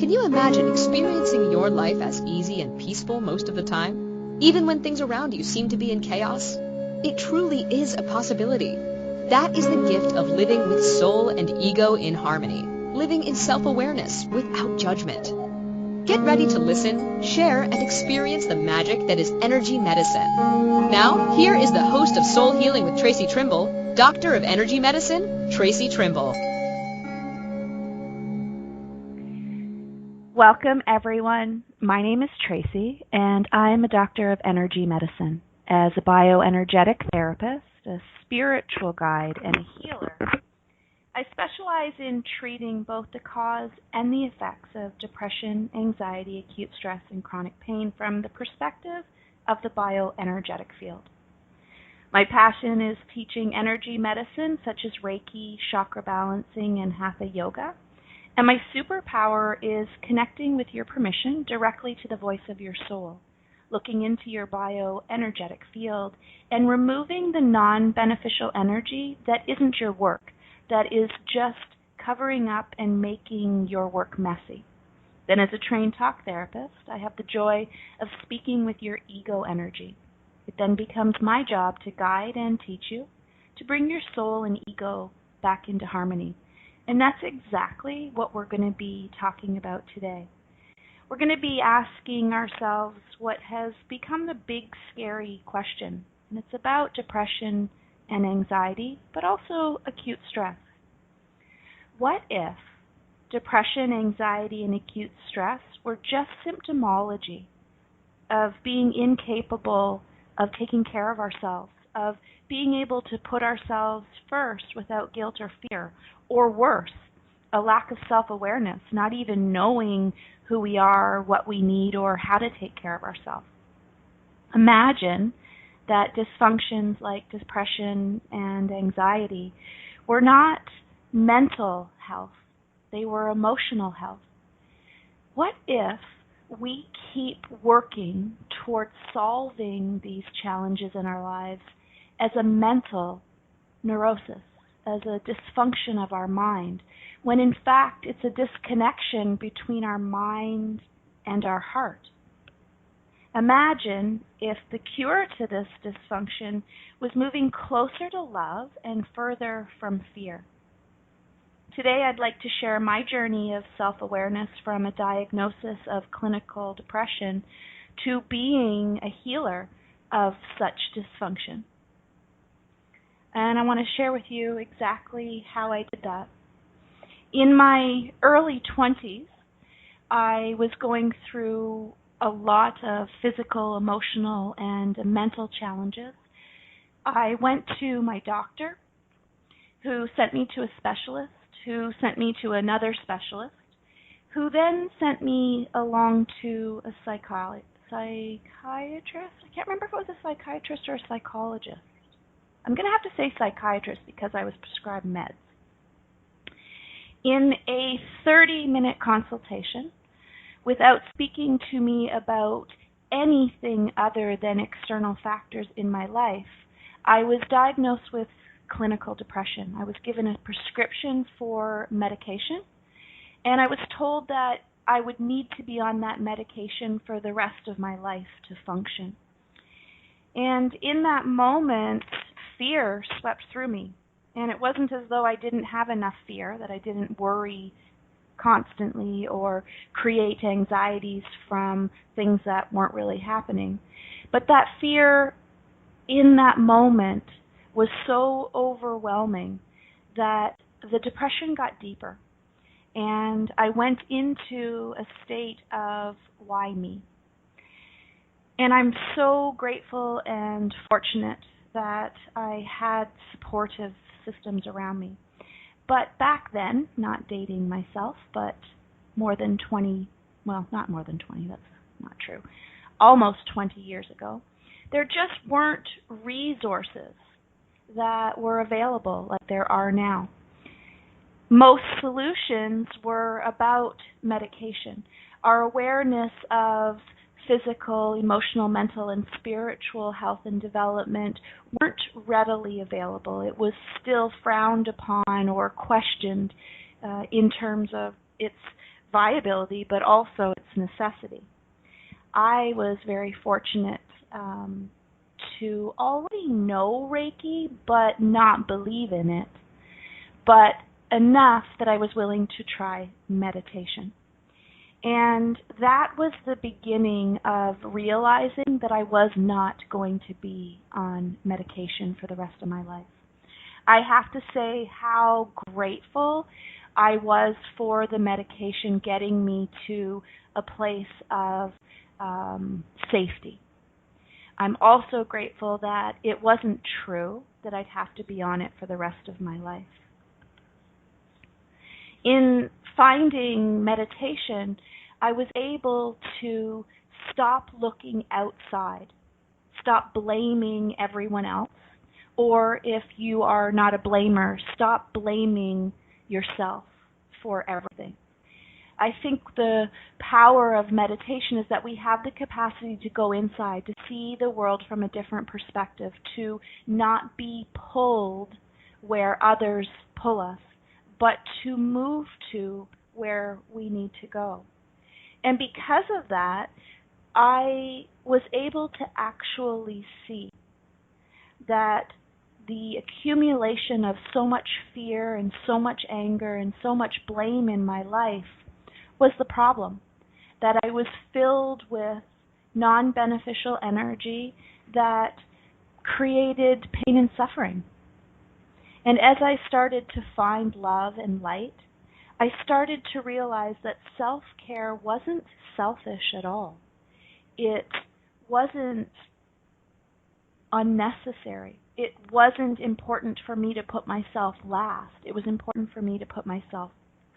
Can you imagine experiencing your life as easy and peaceful most of the time, even when things around you seem to be in chaos? It truly is a possibility. That is the gift of living with soul and ego in harmony, living in self-awareness without judgment. Get ready to listen, share, and experience the magic that is energy medicine. Now, here is the host of Soul Healing with Traci Trimble, Doctor of Energy Medicine, Traci Trimble. Welcome, everyone. My name is Traci, and I'm a doctor of energy medicine. As a bioenergetic therapist, a spiritual guide, and a healer, I specialize in treating both the cause and the effects of depression, anxiety, acute stress, and chronic pain from the perspective of the bioenergetic field. My passion is teaching energy medicine such as Reiki, chakra balancing, and Hatha yoga. And my superpower is connecting with your permission directly to the voice of your soul, looking into your bioenergetic field and removing the non-beneficial energy that isn't your work, that is just covering up and making your work messy. Then as a trained talk therapist, I have the joy of speaking with your ego energy. It then becomes my job to guide and teach you to bring your soul and ego back into harmony. And that's exactly what we're going to be talking about today. We're going to be asking ourselves what has become the big, scary question. And it's about depression and anxiety, but also acute stress. What if depression, anxiety, and acute stress were just symptomology of being incapable of taking care of ourselves, of being able to put ourselves first without guilt or fear, or worse, a lack of self-awareness, not even knowing who we are, what we need, or how to take care of ourselves. Imagine that dysfunctions like depression and anxiety were not mental health, they were emotional health. What if we keep working towards solving these challenges in our lives as a mental neurosis, as a dysfunction of our mind, when in fact it's a disconnection between our mind and our heart? Imagine if the cure to this dysfunction was moving closer to love and further from fear. Today I'd like to share my journey of self-awareness from a diagnosis of clinical depression to being a healer of such dysfunction. And I want to share with you exactly how I did that. In my early 20s, I was going through a lot of physical, emotional, and mental challenges. I went to my doctor, who sent me to a specialist, who sent me to another specialist, who then sent me along to a psychiatrist. I can't remember if it was a psychiatrist or a psychologist. I'm going to have to say psychiatrist because I was prescribed meds. In a 30-minute consultation, without speaking to me about anything other than external factors in my life, I was diagnosed with clinical depression. I was given a prescription for medication, and I was told that I would need to be on that medication for the rest of my life to function. And in that moment, fear swept through me. And it wasn't as though I didn't have enough fear, that I didn't worry constantly or create anxieties from things that weren't really happening. But that fear in that moment was so overwhelming that the depression got deeper. And I went into a state of why me? And I'm so grateful and fortunate that I had supportive systems around me. But back then, not dating myself, but more than 20, well, not more than 20, that's not true, almost 20 years ago, there just weren't resources that were available like there are now. Most solutions were about medication. Our awareness of physical, emotional, mental, and spiritual health and development weren't readily available. It was still frowned upon or questioned in terms of its viability, but also its necessity. I was very fortunate to already know Reiki, but not believe in it, but enough that I was willing to try meditation. And that was the beginning of realizing that I was not going to be on medication for the rest of my life. I have to say how grateful I was for the medication getting me to a place of safety. I'm also grateful that it wasn't true that I'd have to be on it for the rest of my life. In finding meditation, I was able to stop looking outside, stop blaming everyone else, or if you are not a blamer, stop blaming yourself for everything. I think the power of meditation is that we have the capacity to go inside, to see the world from a different perspective, to not be pulled where others pull us, but to move to where we need to go. And because of that, I was able to actually see that the accumulation of so much fear and so much anger and so much blame in my life was the problem, that I was filled with non-beneficial energy that created pain and suffering. And as I started to find love and light, I started to realize that self-care wasn't selfish at all. It wasn't unnecessary. It wasn't important for me to put myself last. It was important for me to put myself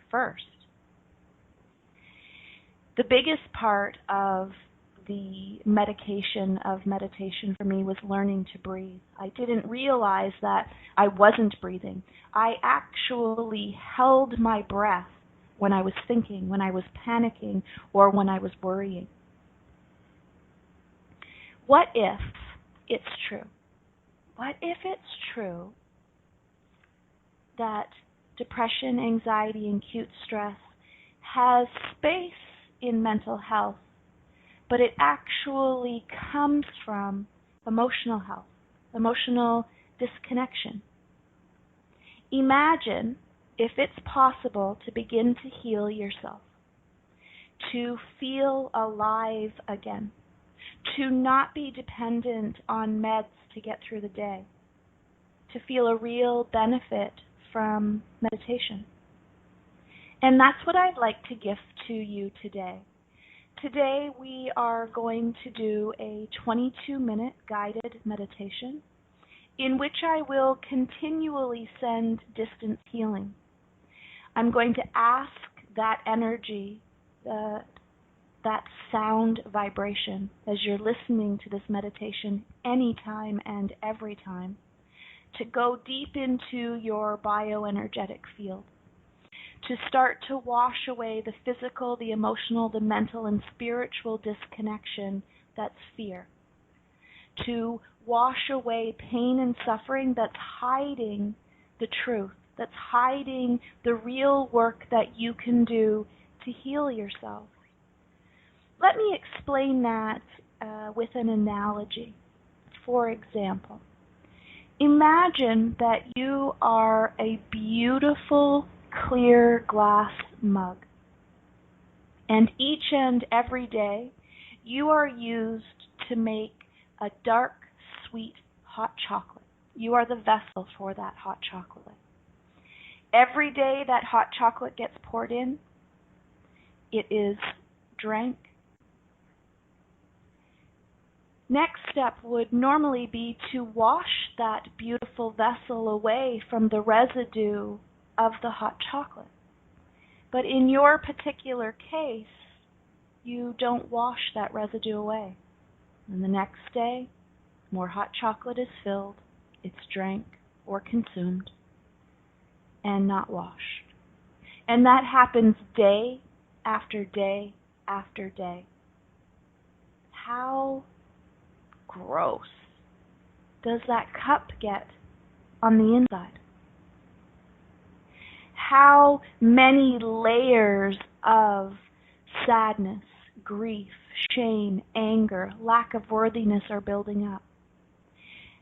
first. The biggest part of the meditation for me was learning to breathe. I didn't realize that I wasn't breathing. I actually held my breath when I was thinking, when I was panicking, or when I was worrying. What if it's true? What if it's true that depression, anxiety, and acute stress has space in mental health, but it actually comes from emotional health, emotional disconnection? Imagine if it's possible to begin to heal yourself, to feel alive again, to not be dependent on meds to get through the day, to feel a real benefit from meditation. And that's what I'd like to gift to you today. Today we are going to do a 22-minute guided meditation in which I will continually send distance healing. I'm going to ask that energy, that sound vibration, as you're listening to this meditation anytime and every time, to go deep into your bioenergetic field, to start to wash away the physical, the emotional, the mental, and spiritual disconnection that's fear, to wash away pain and suffering that's hiding the truth, that's hiding the real work that you can do to heal yourself. Let me explain that with an analogy. For example, imagine that you are a beautiful clear glass mug, and each and every day you are used to make a dark, sweet, hot chocolate. You are the vessel for that hot chocolate. Every day that hot chocolate gets poured in, it is drank. Next step would normally be to wash that beautiful vessel away from the residue of the hot chocolate. But in your particular case, you don't wash that residue away. And the next day, more hot chocolate is filled, it's drank or consumed, and not washed. And that happens day after day after day. How gross does that cup get on the inside? How many layers of sadness, grief, shame, anger, lack of worthiness are building up?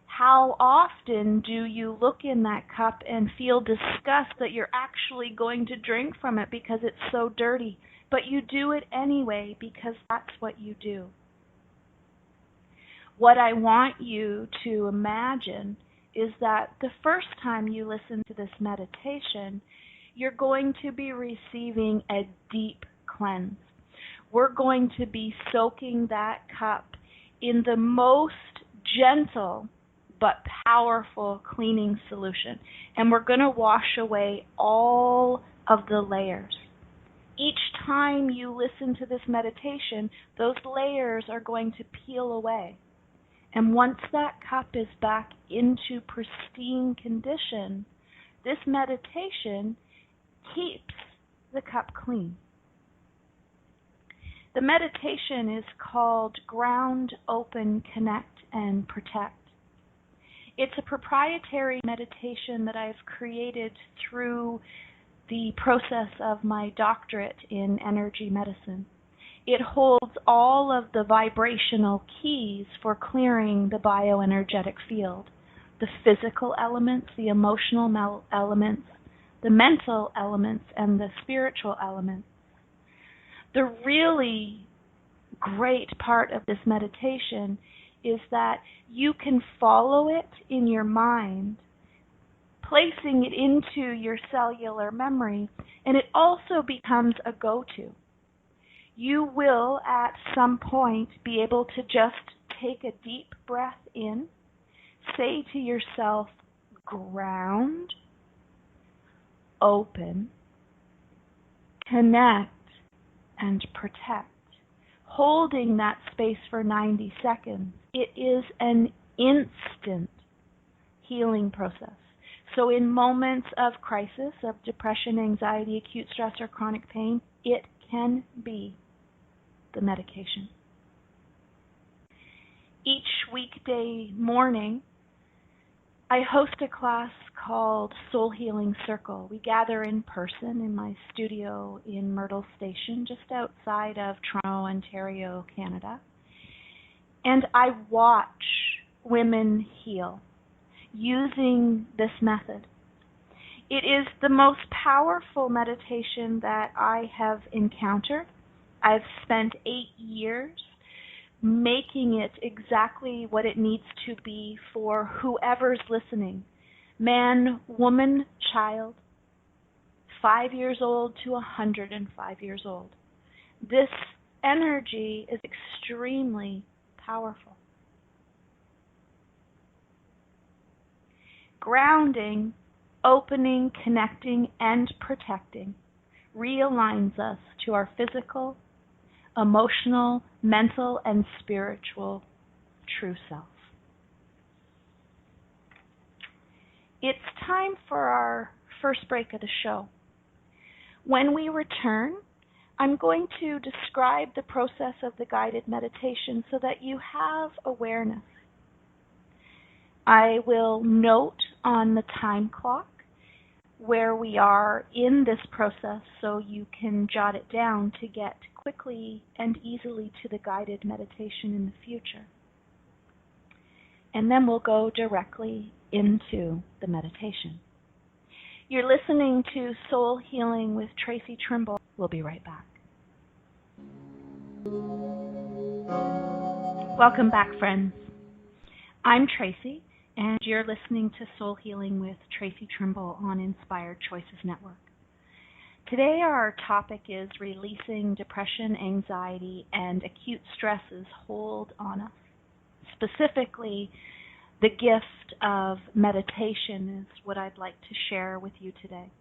How often do you look in that cup and feel disgust that you're actually going to drink from it because it's so dirty, but you do it anyway because that's what you do? What I want you to imagine is that the first time you listen to this meditation, you're going to be receiving a deep cleanse. We're going to be soaking that cup in the most gentle but powerful cleaning solution. And we're going to wash away all of the layers. Each time you listen to this meditation, those layers are going to peel away. And once that cup is back into pristine condition, this meditation keeps the cup clean. The meditation is called Ground, Open, Connect, and Protect. It's a proprietary meditation that I've created through the process of my doctorate in energy medicine. It holds all of the vibrational keys for clearing the bioenergetic field, the physical elements, the emotional elements, the mental elements, and the spiritual elements. The really great part of this meditation is that you can follow it in your mind, placing it into your cellular memory, and it also becomes a go-to. You will at some point be able to just take a deep breath in, say to yourself, ground, open, connect, and protect, holding that space for 90 seconds. It is an instant healing process. So in moments of crisis, of depression, anxiety, acute stress, or chronic pain, it can be the medication. Each weekday morning, I host a class called Soul Healing Circle. We gather in person in my studio in Myrtle Station, just outside of Toronto, Ontario, Canada. And I watch women heal using this method. It is the most powerful meditation that I have encountered. I've spent 8 years making it exactly what it needs to be for whoever's listening. Man, woman, child, 5 years old to 105 years old. This energy is extremely powerful. Grounding, opening, connecting, and protecting realigns us to our physical, emotional, mental, and spiritual true self. It's time for our first break of the show. When we return, I'm going to describe the process of the guided meditation so that you have awareness. I will note on the time clock where we are in this process so you can jot it down to get quickly and easily to the guided meditation in the future. And then we'll go directly into the meditation. You're listening to Soul Healing with Traci Trimble. We'll be right back. Welcome back, friends. I'm Traci, and you're listening to Soul Healing with Traci Trimble on Inspired Choices Network. Today our topic is releasing depression, anxiety, and acute stress's hold on us. Specifically, the gift of meditation is what I'd like to share with you today.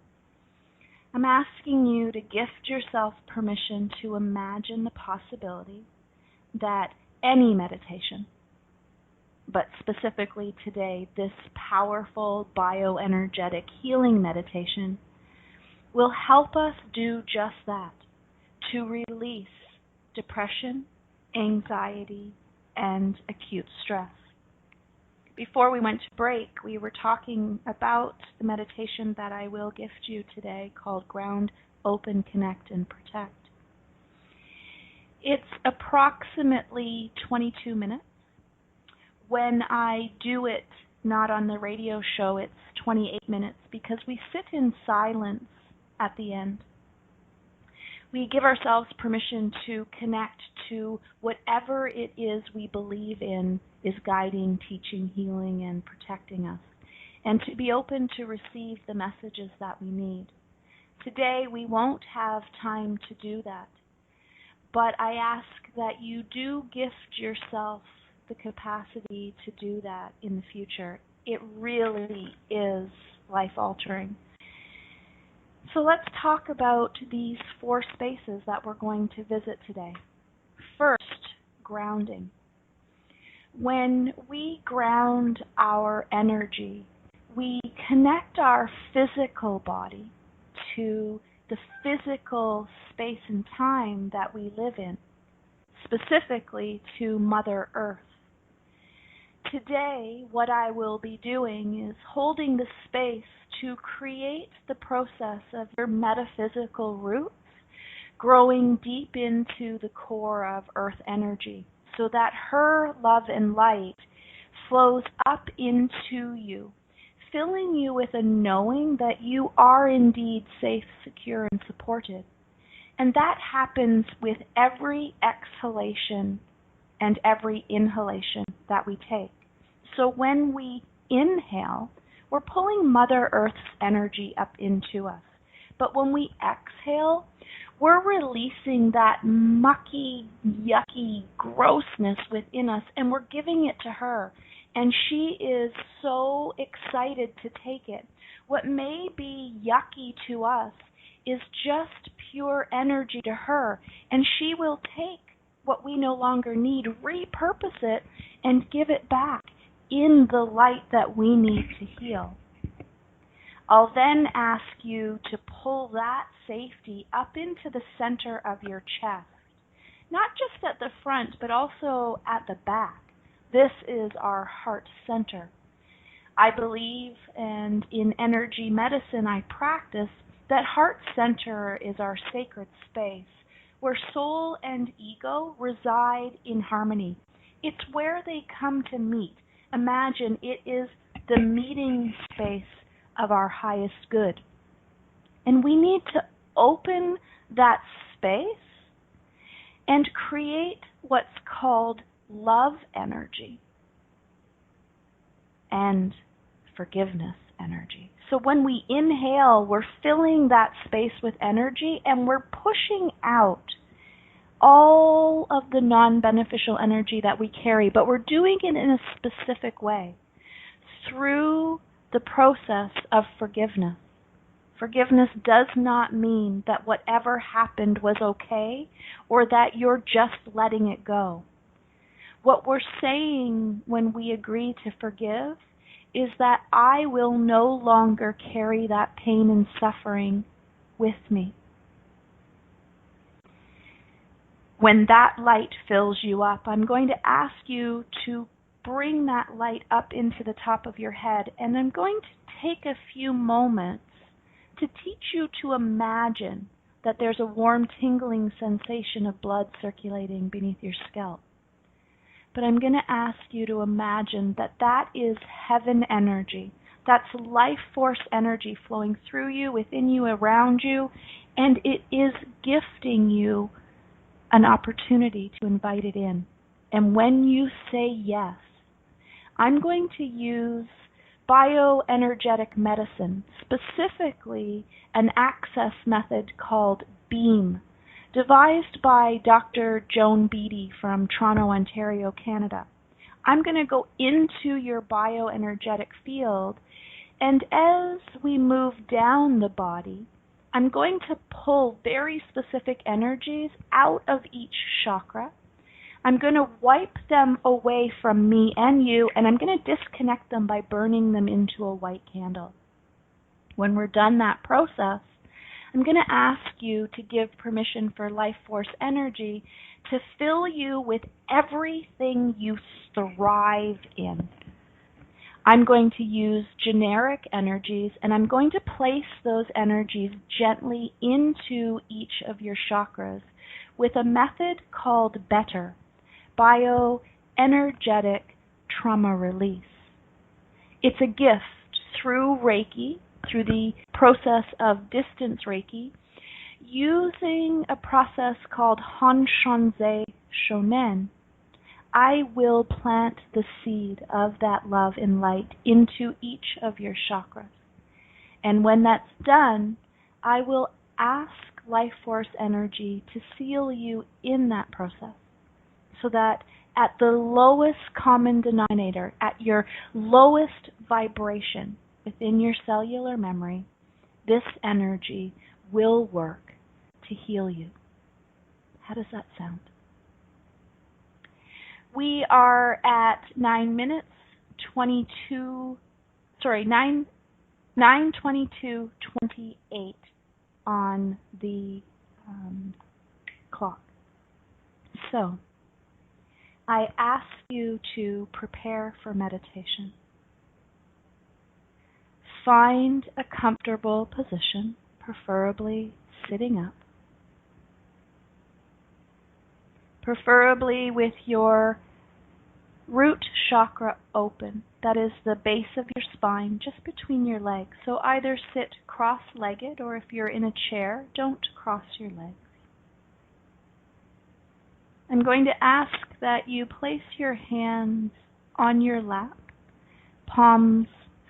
I'm asking you to gift yourself permission to imagine the possibility that any meditation, but specifically today, this powerful bioenergetic healing meditation will help us do just that, to release depression, anxiety, and acute stress. Before we went to break, we were talking about the meditation that I will gift you today called Ground, open, connect, and protect. It's approximately 22 minutes. When I do it not on the radio show, it's 28 minutes because we sit in silence at the end. We give ourselves permission to connect to whatever it is we believe in is guiding, teaching, healing, and protecting us, and to be open to receive the messages that we need. Today, we won't have time to do that, but I ask that you do gift yourself the capacity to do that in the future. It really is life-altering. So let's talk about these 4 spaces that we're going to visit today. First, grounding. When we ground our energy, we connect our physical body to the physical space and time that we live in, specifically to Mother Earth. Today, what I will be doing is holding the space to create the process of your metaphysical roots, growing deep into the core of Earth energy, so that her love and light flows up into you, filling you with a knowing that you are indeed safe, secure, and supported. And that happens with every exhalation and every inhalation that we take. So when we inhale, we're pulling Mother Earth's energy up into us. But when we exhale, we're releasing that mucky, yucky grossness within us, and we're giving it to her. And she is so excited to take it. What may be yucky to us is just pure energy to her, and she will take what we no longer need, repurpose it, and give it back in the light that we need to heal. I'll then ask you to pull that safety up into the center of your chest, not just at the front, but also at the back. This is our heart center. I believe, and in energy medicine I practice, that heart center is our sacred space, where soul and ego reside in harmony. It's where they come to meet. Imagine it is the meeting space of our highest good. And we need to open that space and create what's called love energy and forgiveness energy. So when we inhale, we're filling that space with energy and we're pushing out all of the non-beneficial energy that we carry, but we're doing it in a specific way through the process of forgiveness. Forgiveness does not mean that whatever happened was okay or that you're just letting it go. What we're saying when we agree to forgive is that I will no longer carry that pain and suffering with me. When that light fills you up, I'm going to ask you to bring that light up into the top of your head, and I'm going to take a few moments to teach you to imagine that there's a warm, tingling sensation of blood circulating beneath your scalp. But I'm going to ask you to imagine that that is heaven energy. That's life force energy flowing through you, within you, around you, and it is gifting you an opportunity to invite it in. And when you say yes, I'm going to use bioenergetic medicine, specifically an access method called BEAM, devised by Dr. Joan Beattie from Toronto, Ontario, Canada. I'm going to go into your bioenergetic field, and as we move down the body, I'm going to pull very specific energies out of each chakra. I'm going to wipe them away from me and you, and I'm going to disconnect them by burning them into a white candle. When we're done that process, I'm going to ask you to give permission for life force energy to fill you with everything you thrive in. I'm going to use generic energies, and I'm going to place those energies gently into each of your chakras with a method called BETTER, bioenergetic trauma release. It's a gift through Reiki, through the process of distance Reiki, using a process called Hanshanze Shonen. I will plant the seed of that love and light into each of your chakras. And when that's done, I will ask life force energy to seal you in that process so that at the lowest common denominator, at your lowest vibration within your cellular memory, this energy will work to heal you. How does that sound? We are at 9:22:28 on the clock. So, I ask you to prepare for meditation. Find a comfortable position, preferably sitting up. Preferably with your root chakra open. That is the base of your spine, just between your legs. So either sit cross-legged, or if you're in a chair, don't cross your legs. I'm going to ask that you place your hands on your lap, palms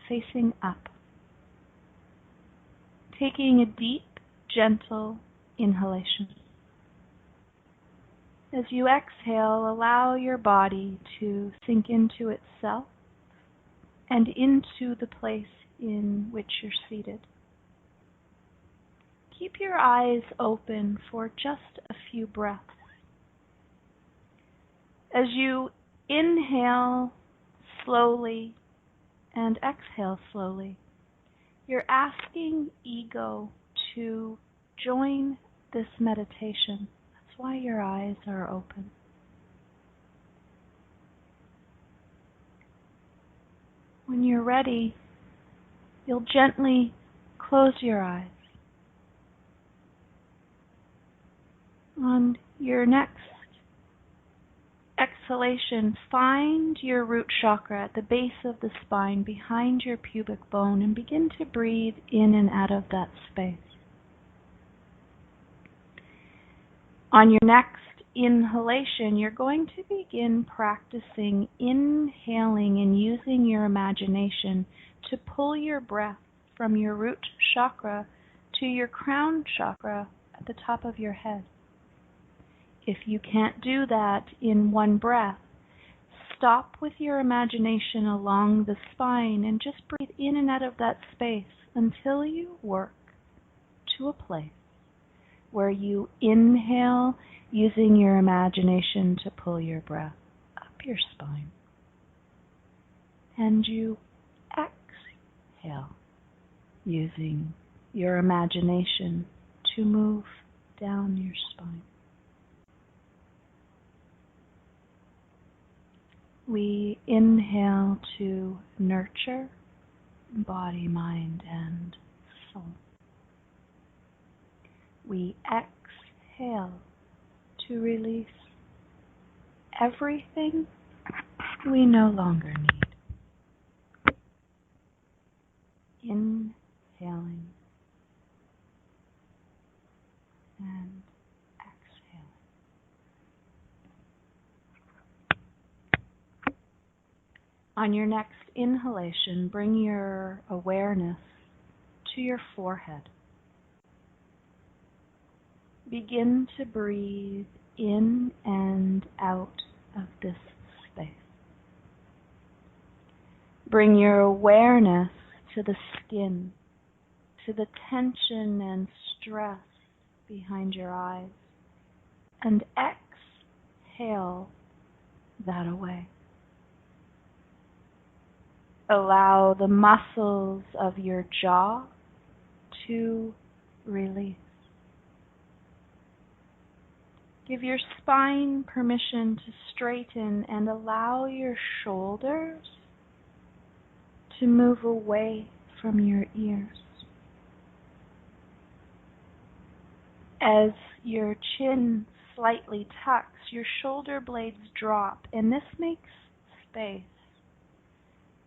facing up. Taking a deep, gentle inhalation. As you exhale, allow your body to sink into itself and into the place in which you're seated. Keep your eyes open for just a few breaths. As you inhale slowly and exhale slowly, you're asking ego to join this meditation. That's why your eyes are open. When you're ready, you'll gently close your eyes. On your next exhalation, find your root chakra at the base of the spine behind your pubic bone and begin to breathe in and out of that space. On your next inhalation, you're going to begin practicing inhaling and using your imagination to pull your breath from your root chakra to your crown chakra at the top of your head. If you can't do that in one breath, stop with your imagination along the spine and just breathe in and out of that space until you work to a place where you inhale using your imagination to pull your breath up your spine, and you exhale using your imagination to move down your spine. We inhale to nurture body, mind, and soul. We exhale to release everything we no longer need. Inhaling and exhaling. On your next inhalation, bring your awareness to your forehead. Begin to breathe in and out of this space. Bring your awareness to the skin, to the tension and stress behind your eyes, and exhale that away. Allow the muscles of your jaw to release. Give your spine permission to straighten and allow your shoulders to move away from your ears. As your chin slightly tucks, your shoulder blades drop, and this makes space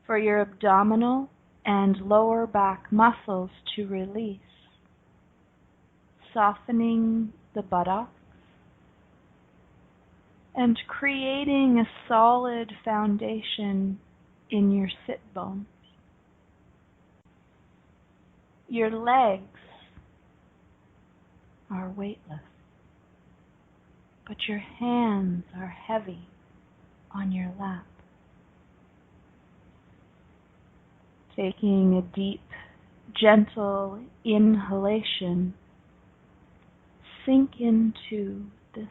for your abdominal and lower back muscles to release, softening the buttocks and creating a solid foundation in your sit bones. Your legs are weightless, but your hands are heavy on your lap. Taking a deep, gentle inhalation, sink into this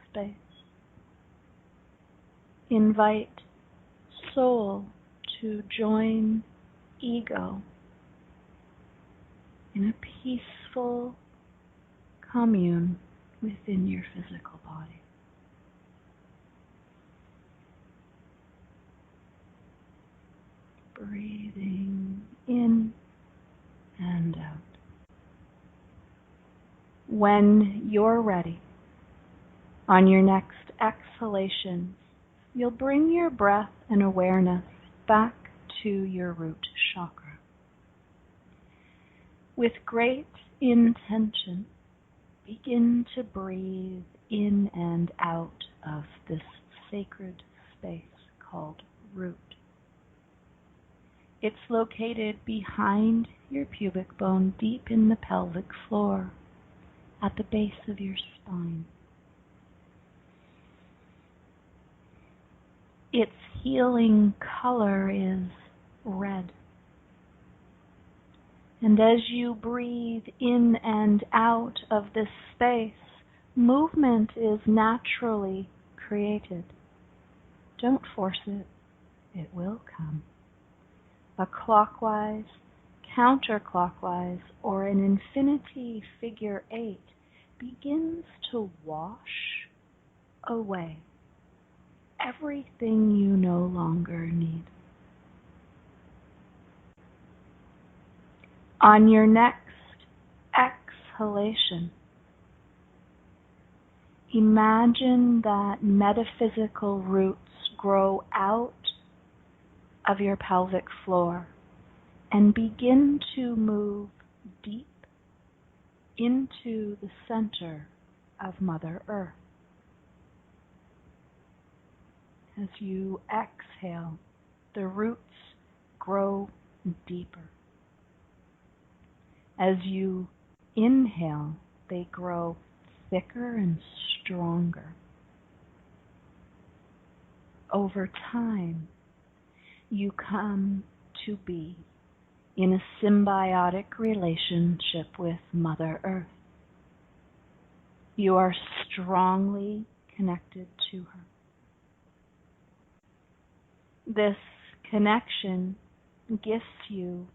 space. Invite soul to join ego in a peaceful commune within your physical body. Breathing in and out. When you're ready, on your next exhalation, you'll bring your breath and awareness back to your root chakra. With great intention, begin to breathe in and out of this sacred space called root. It's located behind your pubic bone, deep in the pelvic floor, at the base of your spine. Its healing color is red. And as you breathe in and out of this space, movement is naturally created. Don't force it. It will come. A clockwise, counterclockwise, or an infinity figure 8 begins to wash away everything you no longer need. On your next exhalation, imagine that metaphysical roots grow out of your pelvic floor and begin to move deep into the center of Mother Earth. As you exhale, the roots grow deeper. As you inhale, they grow thicker and stronger. Over time, you come to be in a symbiotic relationship with Mother Earth. You are strongly connected to her. This connection gifts you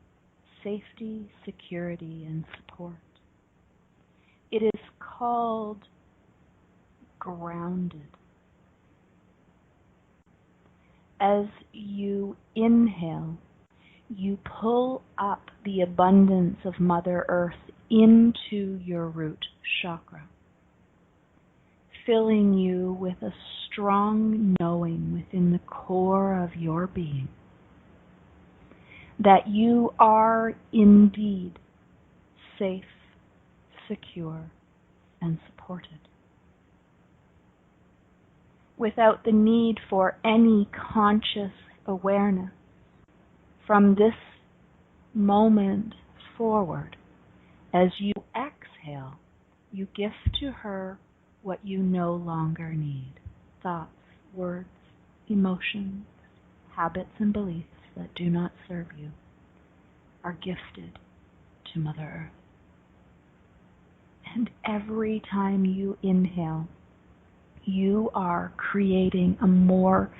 safety, security, and support. It is called grounded. As you inhale, you pull up the abundance of Mother Earth into your root chakra, filling you with a strong knowing within the core of your being that you are indeed safe, secure, and supported, without the need for any conscious awareness. From this moment forward, as you exhale, you gift to her what you no longer need: thoughts, words, emotions, habits, and beliefs that do not serve you are gifted to Mother Earth. And every time you inhale, you are creating a more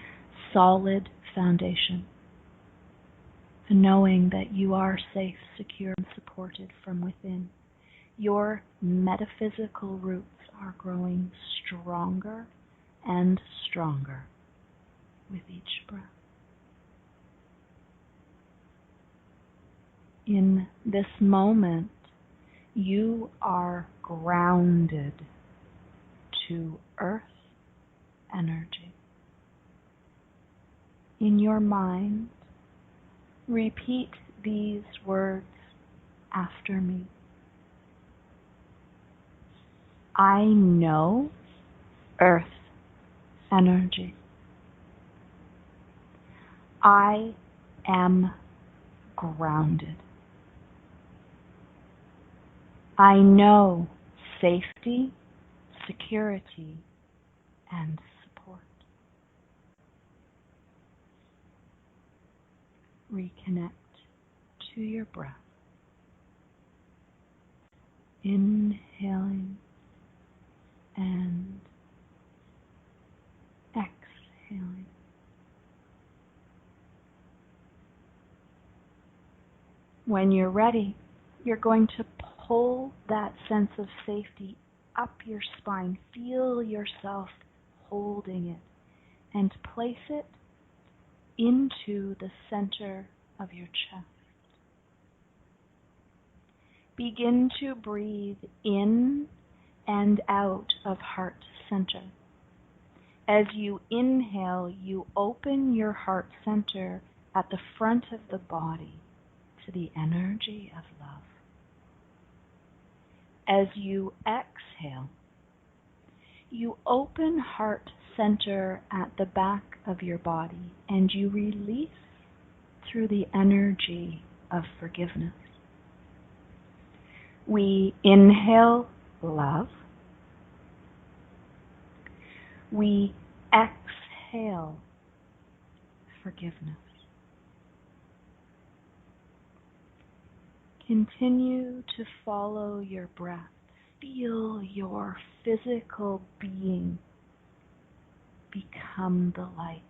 solid foundation, knowing that you are safe, secure, and supported from within. Your metaphysical roots are growing stronger and stronger with each breath. In this moment, you are grounded to earth energy. In your mind, repeat these words after me. I know earth energy. I am grounded. I know safety, security, and support. Reconnect to your breath. Inhaling and exhaling. When you're ready, you're going to pull that sense of safety up your spine. Feel yourself holding it and place it into the center of your chest. Begin to breathe in and out of heart center. As you inhale, you open your heart center at the front of the body to the energy of love. As you exhale, you open heart center at the back of your body and you release through the energy of forgiveness. We inhale love. We exhale forgiveness. Continue to follow your breath. Feel your physical being become the light.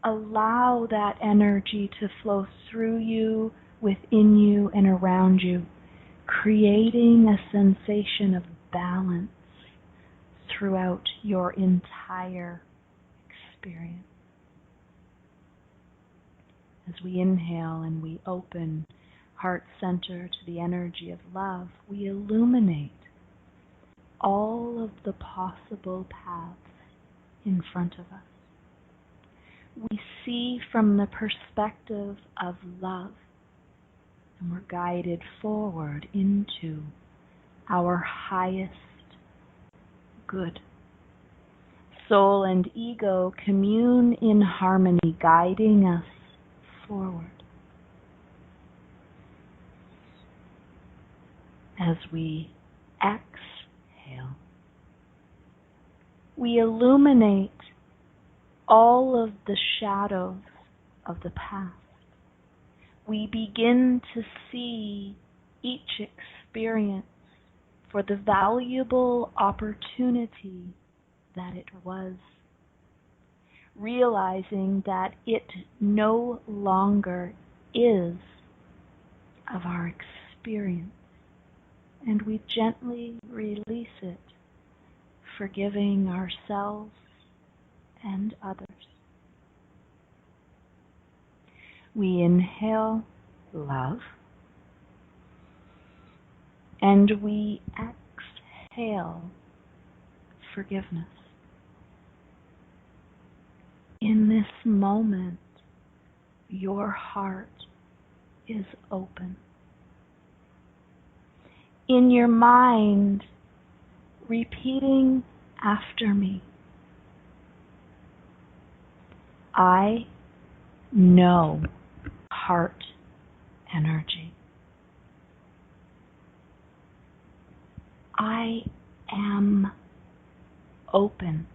Allow that energy to flow through you, within you, and around you, creating a sensation of balance throughout your entire experience. As we inhale and we open heart center to the energy of love, we illuminate all of the possible paths in front of us. We see from the perspective of love, and we're guided forward into our highest good. Soul and ego commune in harmony, guiding us forward. As we exhale, we illuminate all of the shadows of the past. We begin to see each experience for the valuable opportunity that it was, realizing that it no longer is of our experience, and we gently release it, forgiving ourselves and others. We inhale love, and we exhale forgiveness. In this moment, your heart is open. In your mind, repeating after me. I know heart energy. I am open.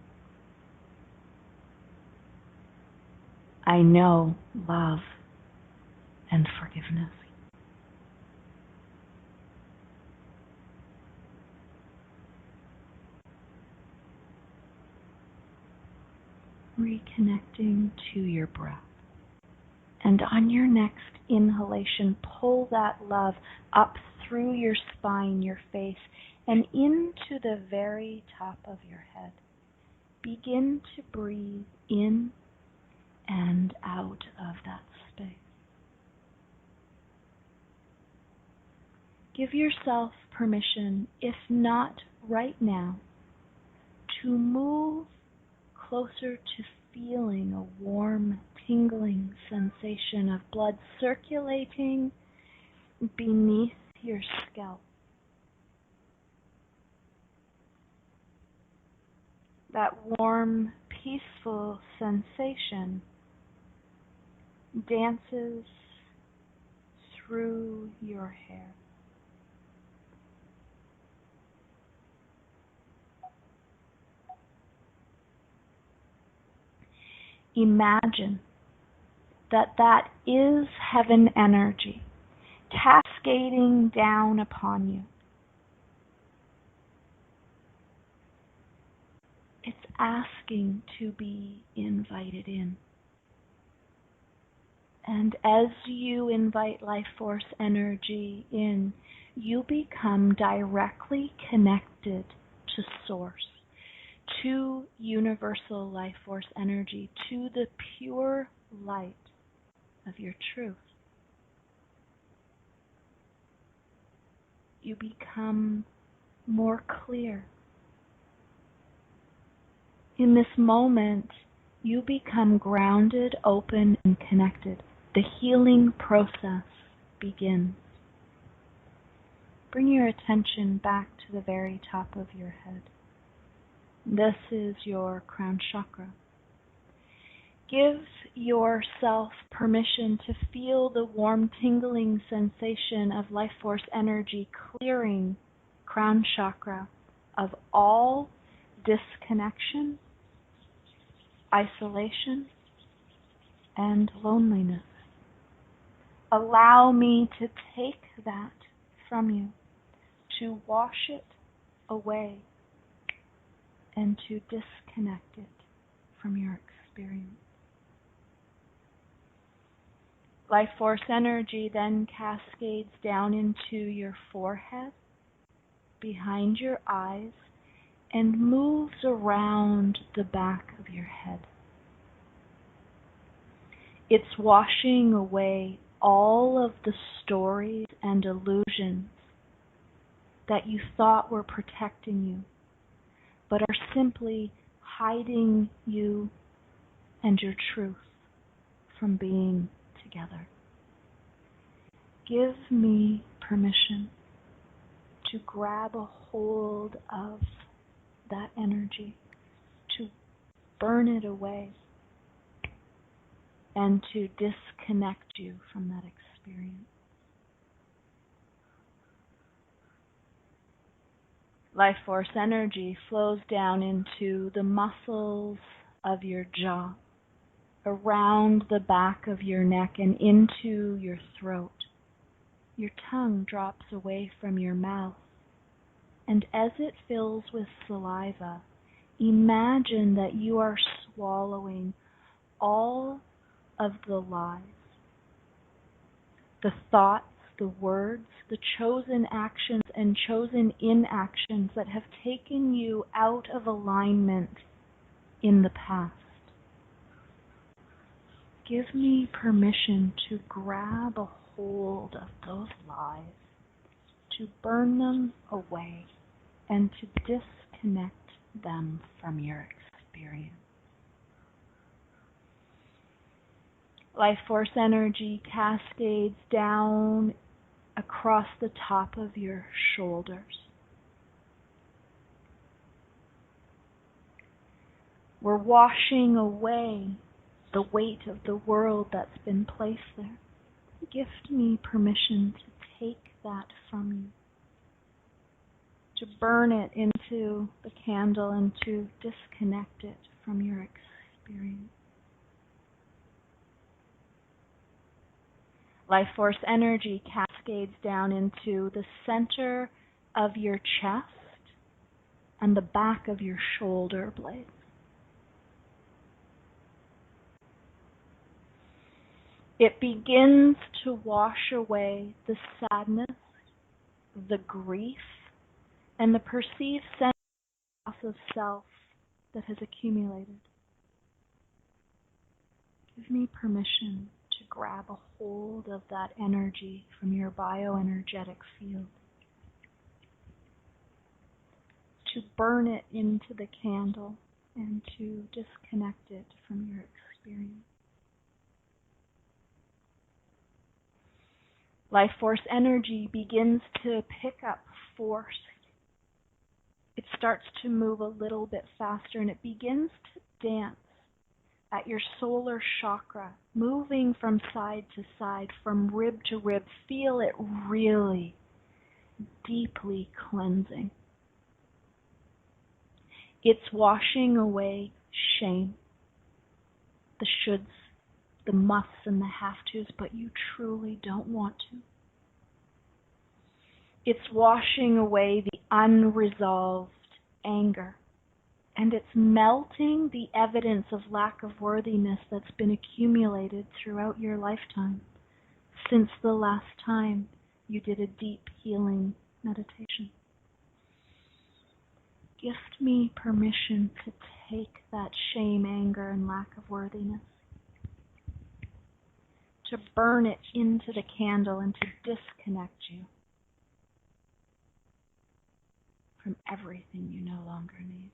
I know love and forgiveness. Reconnecting to your breath. And on your next inhalation, pull that love up through your spine, your face, and into the very top of your head. Begin to breathe in and out of that space. Give yourself permission, if not right now, to move closer to feeling a warm, tingling sensation of blood circulating beneath your scalp. That warm, peaceful sensation dances through your hair. Imagine that is heaven energy cascading down upon you. It's asking to be invited in. And as you invite life force energy in, you become directly connected to source, to universal life force energy, to the pure light of your truth. You become more clear. In this moment, you become grounded, open, and connected. The healing process begins. Bring your attention back to the very top of your head. This is your crown chakra. Give yourself permission to feel the warm, tingling sensation of life force energy clearing crown chakra of all disconnection, isolation, and loneliness. Allow me to take that from you, to wash it away, and to disconnect it from your experience. Life force energy then cascades down into your forehead, behind your eyes, and moves around the back of your head. It's washing away all of the stories and illusions that you thought were protecting you, but are simply hiding you and your truth from being together. Give me permission to grab a hold of that energy, to burn it away, and to disconnect you from that experience. Life force energy flows down into the muscles of your jaw, around the back of your neck and into your throat. Your tongue drops away from your mouth, and as it fills with saliva, imagine that you are swallowing all of the lies, the thoughts, the words, the chosen actions and chosen inactions that have taken you out of alignment in the past. Give me permission to grab a hold of those lies, to burn them away, and to disconnect them from your experience. Life force energy cascades down across the top of your shoulders. We're washing away the weight of the world that's been placed there. Gift me permission to take that from you, to burn it into the candle and to disconnect it from your experience. Life force energy cascades down into the center of your chest and the back of your shoulder blades. It begins to wash away the sadness, the grief, and the perceived sense of self that has accumulated. Give me permission to grab a hold of that energy from your bioenergetic field. to burn it into the candle and to disconnect it from your experience. Life force energy begins to pick up force. It starts to move a little bit faster, and it begins to dance at your solar chakra, moving from side to side, from rib to rib. Feel it really deeply cleansing. It's washing away shame, the shoulds, the musts, and the have-tos, but you truly don't want to. It's washing away the unresolved anger, and it's melting the evidence of lack of worthiness that's been accumulated throughout your lifetime since the last time you did a deep healing meditation. Gift me permission to take that shame, anger, and lack of worthiness, to burn it into the candle and to disconnect you from everything you no longer need.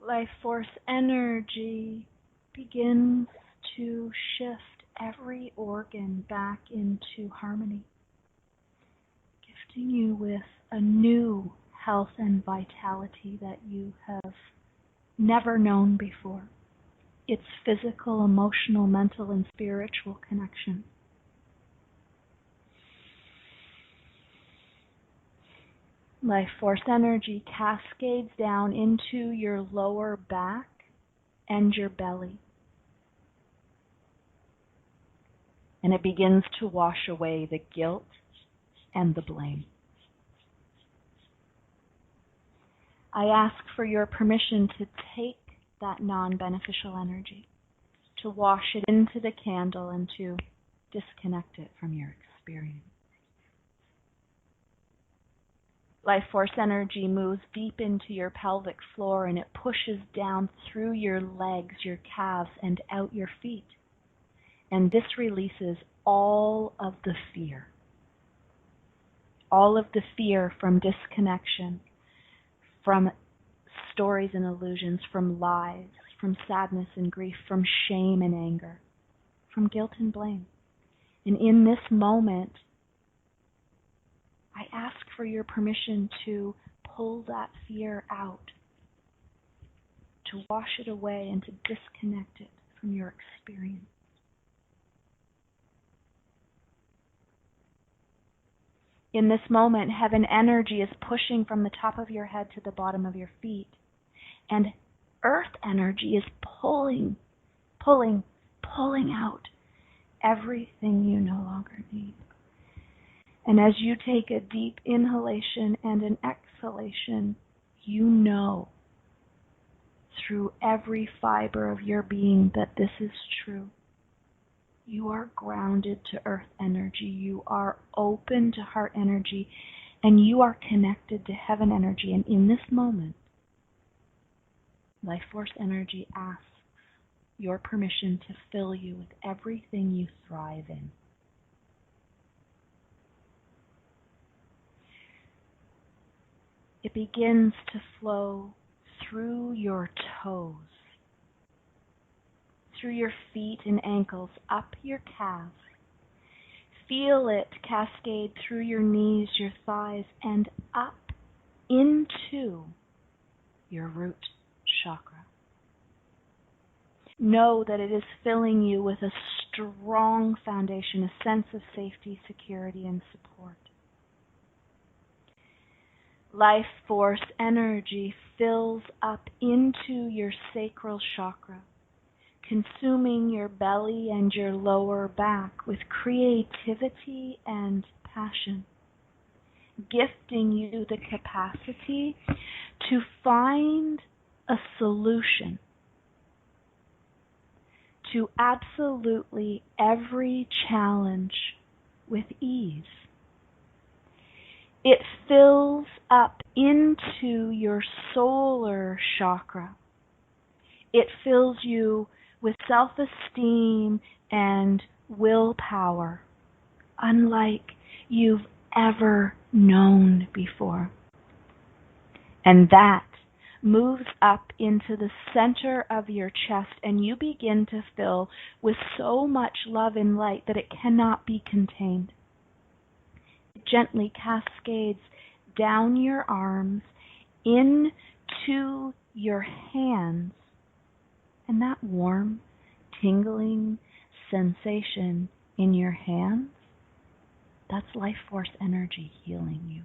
Life force energy begins to shift every organ back into harmony, gifting you with a new health and vitality that you have never known before. It's physical, emotional, mental, and spiritual connection. Life force energy cascades down into your lower back and your belly. And it begins to wash away the guilt and the blame. I ask for your permission to take that non-beneficial energy, to wash it into the candle and to disconnect it from your experience. Life force energy moves deep into your pelvic floor, and it pushes down through your legs, your calves, and out your feet. And this releases all of the fear. All of the fear from disconnection, from stories and illusions, from lies, from sadness and grief, from shame and anger, from guilt and blame. And in this moment, I ask for your permission to pull that fear out, to wash it away and to disconnect it from your experience. In this moment, heaven energy is pushing from the top of your head to the bottom of your feet, and earth energy is pulling out everything you no longer need. And as you take a deep inhalation and an exhalation, you know through every fiber of your being that this is true. You are grounded to earth energy. You are open to heart energy. And you are connected to heaven energy. And in this moment, life force energy asks your permission to fill you with everything you thrive in. It begins to flow through your toes, through your feet and ankles, up your calves. Feel it cascade through your knees, your thighs, and up into your root chakra. Know that it is filling you with a strong foundation, a sense of safety, security, and support. Life force energy fills up into your sacral chakra, consuming your belly and your lower back with creativity and passion, gifting you the capacity to find a solution to absolutely every challenge with ease. It fills up into your solar chakra. It fills you with self-esteem and willpower, unlike you've ever known before. And that moves up into the center of your chest, and you begin to fill with so much love and light that it cannot be contained. It gently cascades down your arms into your hands, and that warm, tingling sensation in your hands, that's life force energy healing you.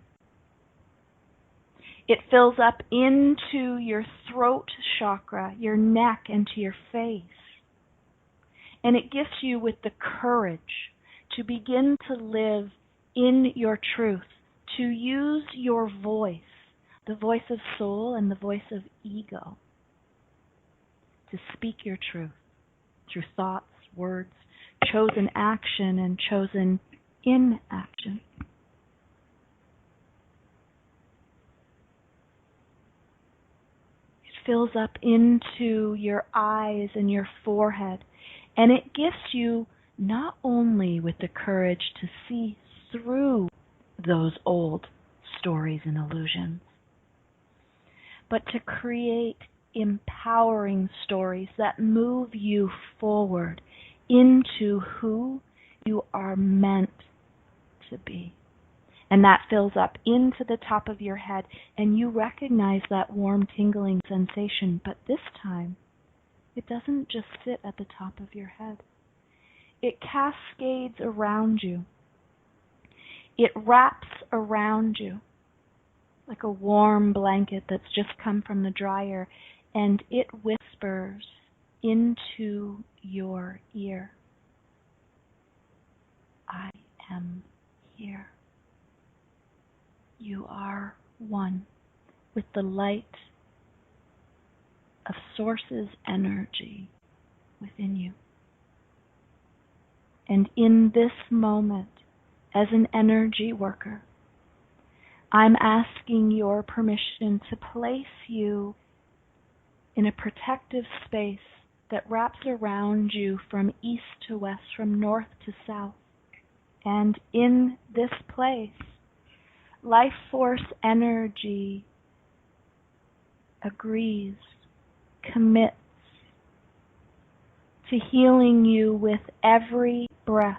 It fills up into your throat chakra, your neck, and to your face. And it gifts you with the courage to begin to live in your truth, to use your voice, the voice of soul and the voice of ego, to speak your truth through thoughts, words, chosen action, and chosen inaction. Fills up into your eyes and your forehead, and it gifts you not only with the courage to see through those old stories and illusions, but to create empowering stories that move you forward into who you are meant to be. And that fills up into the top of your head, and you recognize that warm, tingling sensation. But this time, it doesn't just sit at the top of your head. It cascades around you. It wraps around you like a warm blanket that's just come from the dryer, and it whispers into your ear, I am here. You are one with the light of Source's energy within you. And in this moment, as an energy worker, I'm asking your permission to place you in a protective space that wraps around you from east to west, from north to south. And in this place, life force energy agrees, commits to healing you with every breath.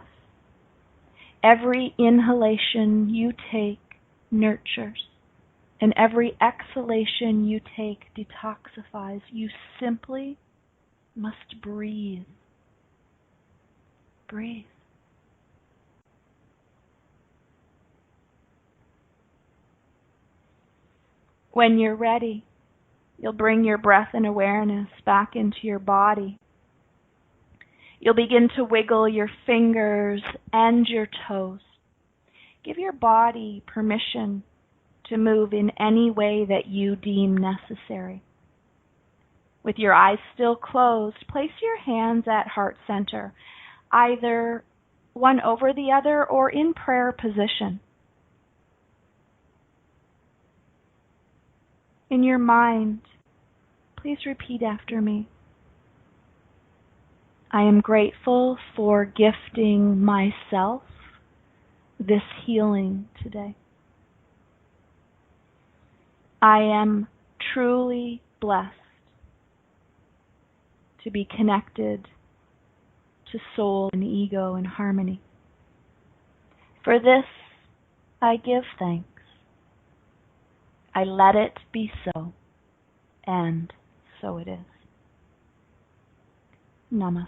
Every inhalation you take nurtures, and every exhalation you take detoxifies. You simply must breathe. Breathe. When you're ready, you'll bring your breath and awareness back into your body. You'll begin to wiggle your fingers and your toes. Give your body permission to move in any way that you deem necessary. With your eyes still closed, place your hands at heart center, either one over the other or in prayer position. In your mind, please repeat after me. I am grateful for gifting myself this healing today. I am truly blessed to be connected to soul and ego in harmony. For this, I give thanks. I let it be so, and so it is. Namaste.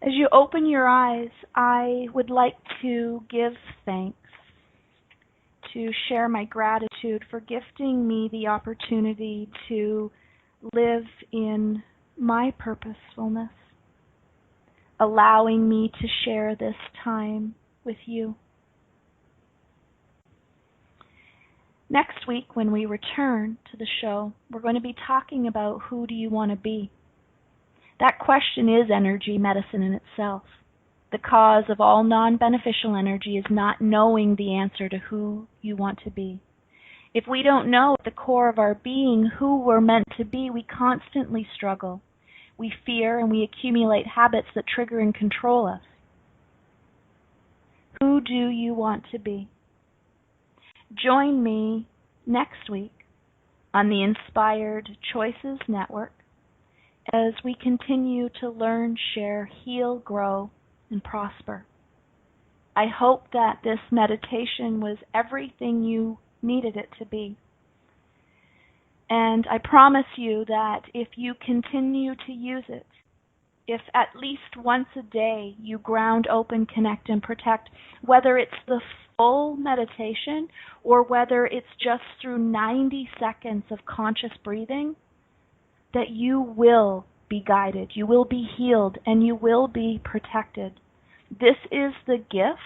As you open your eyes, I would like to give thanks, to share my gratitude for gifting me the opportunity to live in my purposefulness, allowing me to share this time with you. Next week, when we return to the show, we're going to be talking about who do you want to be. That question is energy medicine in itself. The cause of all non-beneficial energy is not knowing the answer to who you want to be. If we don't know at the core of our being who we're meant to be, we constantly struggle. We fear and we accumulate habits that trigger and control us. Who do you want to be? Join me next week on the Inspired Choices Network as we continue to learn, share, heal, grow, and prosper. I hope that this meditation was everything you needed it to be. And I promise you that if you continue to use it, if at least once a day you ground, open, connect, and protect, whether it's the full meditation or whether it's just through 90 seconds of conscious breathing, that you will be guided, you will be healed, and you will be protected. This is the gift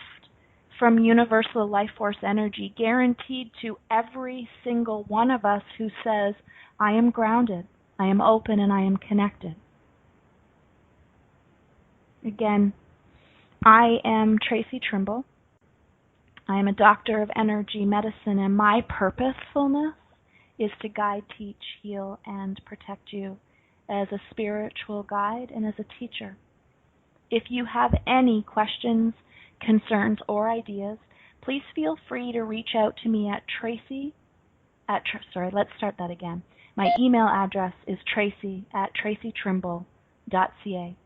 from universal life force energy, guaranteed to every single one of us who says, I am grounded, I am open, and I am connected. Again, I am Traci Trimble. I am a doctor of energy medicine, and my purposefulness is to guide, teach, heal, and protect you as a spiritual guide and as a teacher. If you have any questions, concerns, or ideas, please feel free to reach out to me at My email address is traci@tracitrimble.ca,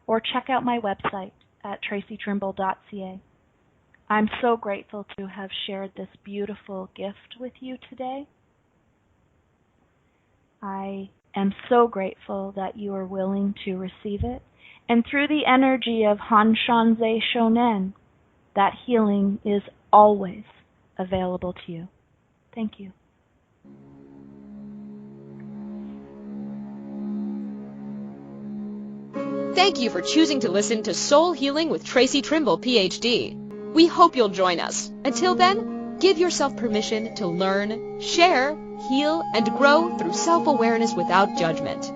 or check out my website at tracitrimble.ca. I'm so grateful to have shared this beautiful gift with you today. I am so grateful that you are willing to receive it. And through the energy of Hanshanze Shonen, that healing is always available to you. Thank you. Thank you for choosing to listen to Soul Healing with Traci Trimble, PhD. We hope you'll join us. Until then, give yourself permission to learn, share, heal, and grow through self-awareness without judgment.